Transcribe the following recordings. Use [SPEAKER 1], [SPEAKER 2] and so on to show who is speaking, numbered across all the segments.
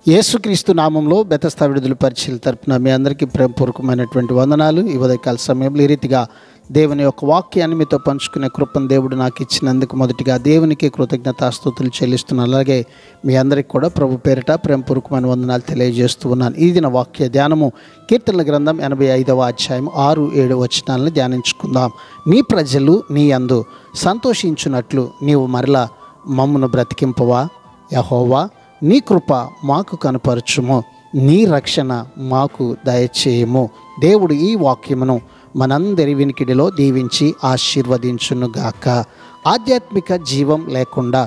[SPEAKER 1] యేసుక్రీస్తు నామంలో బెతస్తా విడుదల పరిచయల తరపున మీ అందరికీ ప్రేమపూర్వకమైనటువంటి వందనాలు. ఈ ఉదయకాల సమయంలో ఈ రీతిగా దేవుని యొక్క వాక్యాన్ని మీతో పంచుకునే కృపను దేవుడు నాకు ఇచ్చినందుకు మొదటిగా దేవునికి కృతజ్ఞతాస్తుతులు చెల్లిస్తున్నాను. అలాగే మీ అందరికీ కూడా ప్రభు పేరిట ప్రేమపూర్వకమైన వందనాలు తెలియజేస్తూ ఉన్నాను. ఈ దిన వాక్య ధ్యానము కీర్తనల గ్రంథం 85వ అధ్యాయం 6-7 వచనాలను ధ్యానించుకుందాం. నీ ప్రజలు నీ యందు సంతోషించున్నట్లు నీవు మరలా మమ్మును బ్రతికింపవా? యెహోవా, నీ కృప మాకు కనపరచుము, నీ రక్షణ మాకు దయచేయము. దేవుడు ఈ వాక్యమును మనందరి వినికిడిలో దీవించి ఆశీర్వదించునుగాక. ఆధ్యాత్మిక జీవం లేకుండా,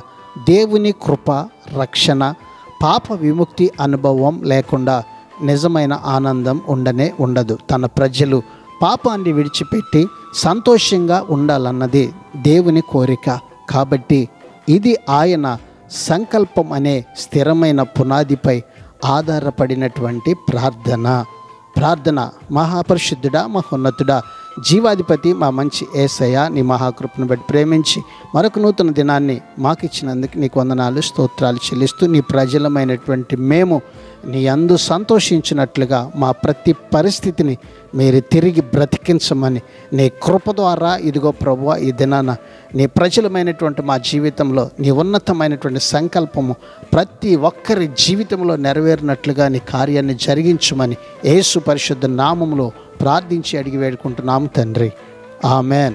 [SPEAKER 1] దేవుని కృప, రక్షణ, పాప విముక్తి అనుభవం లేకుండా నిజమైన ఆనందం ఉండదు. తన ప్రజలు పాపాన్ని విడిచిపెట్టి సంతోషంగా ఉండాలన్నది దేవుని కోరిక. కాబట్టి ఇది ఆయన సంకల్పం అనే స్థిరమైన పునాదిపై ఆధారపడినటువంటి ప్రార్థన. మహాపరిశుద్ధుడా, మహోన్నతుడా, జీవాధిపతి, మా మంచి యేసయ్య, నీ మహాకృపను బట్టి ప్రేమించి మరొక నూతన దినాన్ని మాకు ఇచ్చినందుకు నీకు వందనాలు, స్తోత్రాలు చెల్లిస్తూ నీ ప్రజలమైనటువంటి మేము నీ యందు సంతోషించినట్లుగా మా ప్రతి పరిస్థితిని మీరు తిరిగి బ్రతికించమని నీ కృప ద్వారా ఇదిగో ప్రభువా ఈ దినాన నీ ప్రజలమైనటువంటి మా జీవితంలో నీ ఉన్నతమైనటువంటి సంకల్పము ప్రతి ఒక్కరి జీవితంలో నెరవేరినట్లుగా నీ కార్యాన్ని జరిగించమని యేసు పరిశుద్ధ నామములో ప్రార్థించి అడిగి వేడుకుంటున్నాము తండ్రి. ఆమెన్.